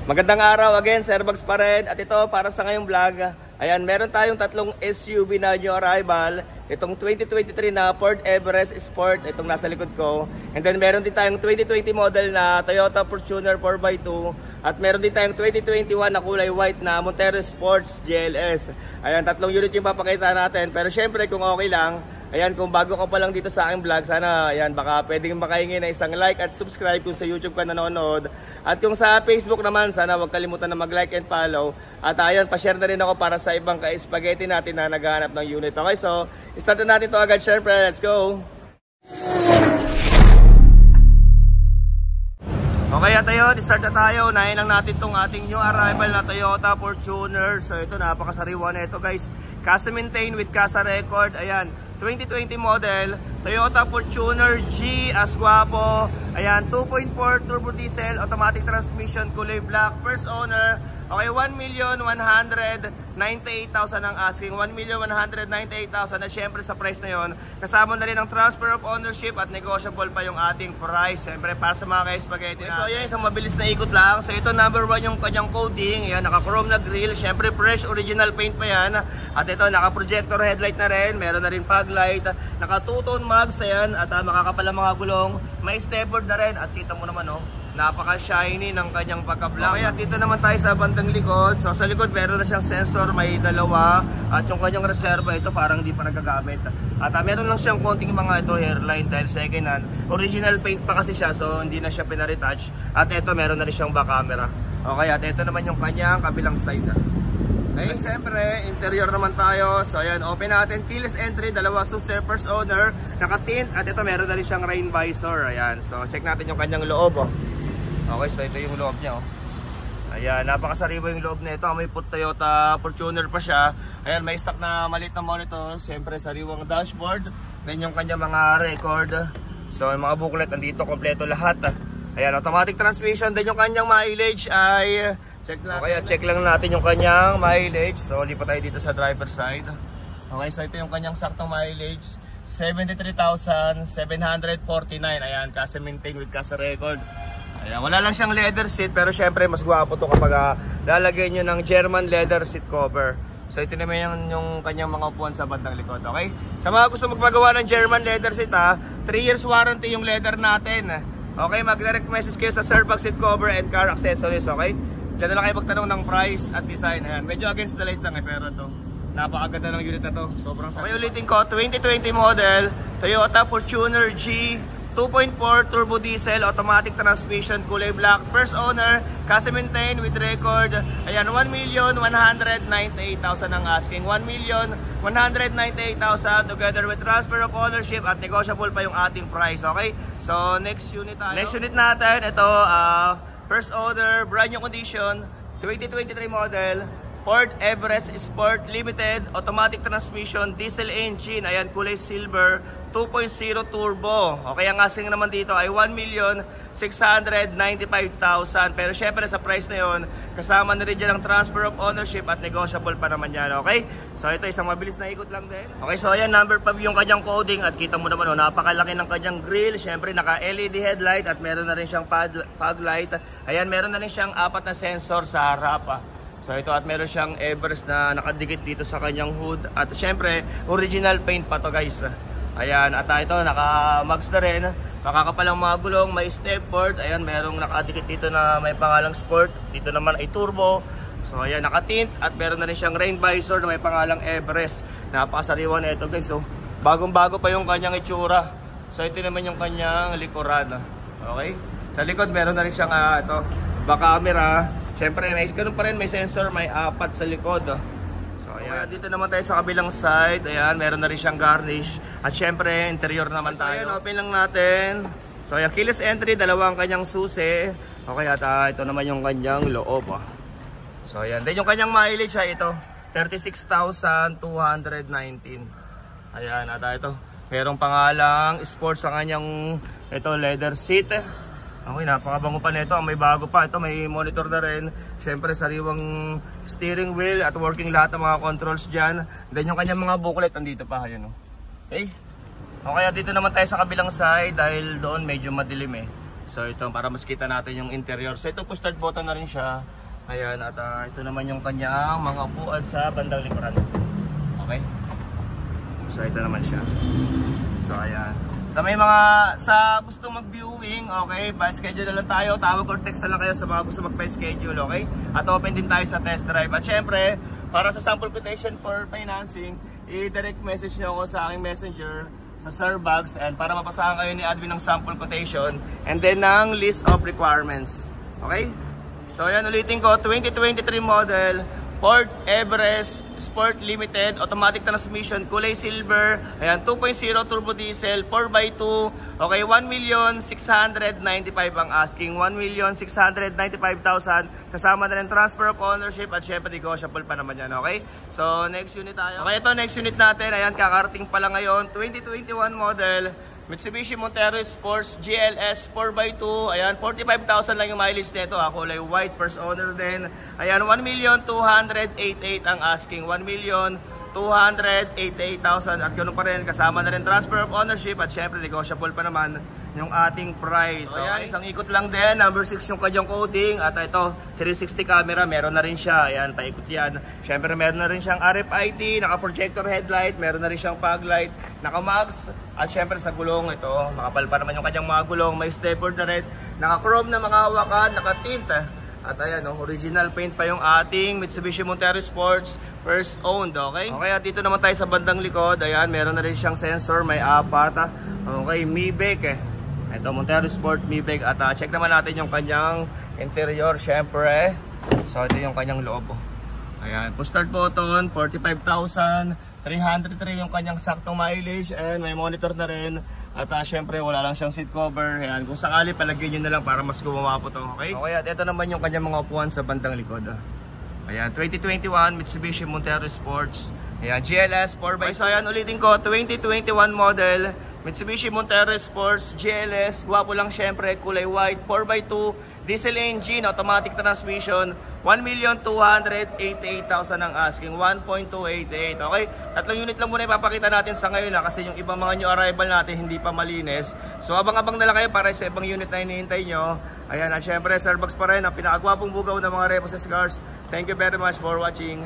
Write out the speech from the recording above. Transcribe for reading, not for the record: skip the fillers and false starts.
Magandang araw again, Sir Bugs pa rin. At ito para sa ngayong vlog. Ayan, meron tayong tatlong SUV na new arrival. Itong 2023 na Ford Everest Sport, itong nasa likod ko. And then meron din tayong 2020 model na Toyota Fortuner 4x2. At meron din tayong 2021 na kulay white na Montero Sports GLS. Ayan, tatlong unit yung papakita natin. Pero syempre kung okay lang, ayan, kung bago ka pa lang dito sa aking vlog, sana ayan, baka pwedeng makahingi na isang like at subscribe kung sa YouTube ka nanonood. At kung sa Facebook naman, sana huwag kalimutan na mag-like and follow. At ayan, pa-share na rin ako para sa ibang ka-spaghetti natin na naghahanap ng unit. Okay, so start na natin to agad, syempre. Let's go! Okay, at ayun, start na tayo. Unahin lang natin tong ating new arrival na Toyota Fortuner. So ito, napakasariwa na ito guys. Casa maintain with Casa record. Ayan, 2020 model, Toyota Fortuner G as guwapo. Ayan, 2.4 turbo diesel, automatic transmission, kulay black, first owner. Okay, 1,198,000 ang asking. 1,198,000 na syempre sa price na yon. Kasama na rin ang transfer of ownership at negotiable pa yung ating price. Syempre para sa mga ka-spaghetti. So ayan, isang mabilis na ikot lang. So ito number 1 yung kanyang coating. Ayan, naka-chrome na grill. Syempre fresh original paint pa yan. At ito, naka-projector headlight na rin. Meron na rin fog light. Naka-two-tone mags. Ayan, at makakapal ang mga gulong. May stepboard na rin. At kita mo naman, oh, napaka-shiny ng kanyang pagka-black. Okay, at dito naman tayo sa bandang likod. So sa likod meron na siyang sensor, may dalawa. At yung kanyang reserva, ito parang hindi pa nagagamit. At meron lang siyang konting mga ito hairline dahil second hand. Original paint pa kasi siya, so hindi na siya pinaretouch. At ito meron na rin siyang back camera. Okay, at ito naman yung kanyang kabilang side. Okay, siyempre, interior naman tayo. So ayan, open natin. Keyless entry, dalawa susi, first owner, naka-tint. At ito meron na rin siyang rain visor. Ayan, so check natin yung kanyang loob. Oh. Okay, so ito yung loob niya, oh. Ayan, napakasariwa yung loob na ito. May Toyota Fortuner pa siya. Ayan, may stock na maliit na monitor. Siyempre, sariwang dashboard. Then yung kanya mga record. So, yung mga booklet, andito, kompleto lahat. Ayan, automatic transmission. Then yung kanyang mileage ay check lang. Okay, check lang natin yung kanyang mileage. So, lipat tayo dito sa driver side. Okay, so ito yung kanyang saktong mileage. 73,749. Ayan, Casa maintain with Casa record. Ayan, wala lang siyang leather seat, pero syempre mas gwapo to kapag lalagay nyo ng German leather seat cover. So ito naman yung kanyang mga upuan sa bandang likod, okay? Sa mga gusto magpagawa ng German leather seat, 3 years warranty yung leather natin. Okay, mag-direct message kayo sa Sir Bugs seat cover and car accessories, okay? Diyan na lang kayo magtanong ng price at design. Ayan, medyo against the light lang pero to napakaganda ng unit na to. Sobrang sakit. Okay, ulitin ko, 2020 model, Toyota Fortuner G, 2.4 turbo diesel, automatic transmission, kulay black, first owner, Casa maintain with record. Ayan, 1,198,000 ang asking. 1,198,000 together with transfer of ownership at negotiable pa yung ating price, okay? So, next unit tayo. Next unit natin, ito, first owner, brand new condition, 2023 model, Ford Everest Sport Limited, automatic transmission, diesel engine, ayan, kulay silver, 2.0 turbo. Okay, ang asking naman dito ay 1,695,000. Pero syempre sa price na yon, kasama na rin dyan ang transfer of ownership at negotiable pa naman yan, okay? So ito, isang mabilis na ikot lang din. Okay, so ayan, number 5 yung kanyang coding at kita mo naman, oh, napakalaki ng kanyang grill. Syempre, naka-LED headlight at meron na rin siyang fog light. Ayan, meron na rin siyang 4 na sensor sa harap. So ito, at meron siyang Everest na nakadikit dito sa kanyang hood. At syempre, original paint pa to guys. Ayan, at ito, naka-mags na rin. Makakapalang mga gulong, may stepboard. Ayan, merong nakadikit dito na may pangalang sport. Dito naman ay turbo. So ayan, naka-tint. At meron na rin siyang rain visor na may pangalang Everest. Napakasariwa na ito guys. So, bagong-bago pa yung kanyang itsura. So ito naman yung kanyang likuran. Okay? Sa likod, meron na rin siyang ito, back camera. Siyempre, may ganun pa rin, may sensor, may 4 sa likod. So, ayan. Okay, dito naman tayo sa kabilang side. Ayan, meron na rin siyang garnish. At siyempre, interior naman tayo. Ayan, open lang natin. So, ayan, keyless entry, dalawang kanyang susi. Okay, at ito naman yung kanyang loob. So, ayan. Then, yung kanyang mileage ay ito, 36,219. Ayan, at ito, merong pangalang sport sa kanyang ito, leather seat. Okay, napakabango pa nito. May bago pa. Ito, may monitor na rin. Siyempre, sariwang steering wheel at working lahat ng mga controls dyan. Then, yung kanyang mga booklet, andito pa. Ayan, oh. Okay. Okay, dito naman tayo sa kabilang side dahil doon medyo madilim eh. So ito, para mas kita natin yung interior. So ito po, start button na rin siya. Ayan, at ito naman yung kanyang mga upuan sa bandang likuran. Okay? So ito naman siya. So ayan. Sa may mga, sa gusto mag-viewing, okay, by schedule na lang tayo. Tawag or text na lang kayo sa mga gusto mag-schedule, okay? At open din tayo sa test drive. At syempre, para sa sample quotation for financing, i-direct message nyo ako sa aking messenger sa Sir Bugs, and para mapasahan kayo ni admin ng sample quotation and then ng list of requirements. Okay? So ayan, ulitin ko, 2023 model Ford Everest Sport Limited, automatic transmission, kulay silver. Ayan, 2.0 turbo diesel, 4x2. Okay, 1,695,000 ang asking. 1,695,000. Kasama na rin transfer of ownership at syempre negotiable pa naman yan. Okay, so next unit tayo. Okay, ito next unit natin. Ayan, kakarating pa lang ngayon. 2021 model Mitsubishi Montero Sports GLS 4x2. Ayan, 45,000 lang yung mileage nito. Kulay white, first owner din. Ayan, 1,288,000 ang asking. 1,288,000. At ganoon pa rin, kasama na rin transfer of ownership at syempre negotiable pa naman yung ating price. So, ayan, isang ikot lang din. Number 6 yung kanyang coating. At ito, 360 camera, meron na rin siya. Ayan, paikot yan. Syempre meron na rin siyang RFID, naka-projector headlight, meron na rin siyang fog light, naka-mags. At syempre sa gulong ito, makapal pa naman yung kanyang mga gulong, may stepboard na rin, naka-chrome na mga hawakan, naka-tint. At ayan, original paint pa yung ating Mitsubishi Montero Sports, first owned, okay? Okay, at dito naman tayo sa bandang likod. Ayan, meron na rin siyang sensor, may apat. Okay, MIBEC Ito, Montero Sport MIBEC. At check naman natin yung kanyang interior, syempre. So ito yung kanyang loob. Ayan, push start button, 45,303 yung kanyang saktong mileage, and may monitor na rin. At syempre wala lang siyang seat cover. Ayan, kung sakali palagyan nyo na lang para mas gumawa po to, okay? Okay, at ito naman yung kanyang mga upuan sa bandang likod. Ayan, 2021 Mitsubishi Montero Sports. Ayan, GLS 4x. So ayan, ulitin ko, 2021 model Mitsubishi Montero Sports GLS. Gwapo lang syempre, kulay white, 4x2, diesel engine, automatic transmission. 1,288,000 ang asking, 1.288. Okay, tatlong unit lang muna ipapakita natin sa ngayon kasi yung ibang mga new arrival natin hindi pa malinis. So abang-abang na lang kayo para sa ibang unit na hinihintay nyo. Ayan, at syempre Sir Bugs pa rin ang pinakagwapong bugaw ng mga Reposes cars. Thank you very much for watching.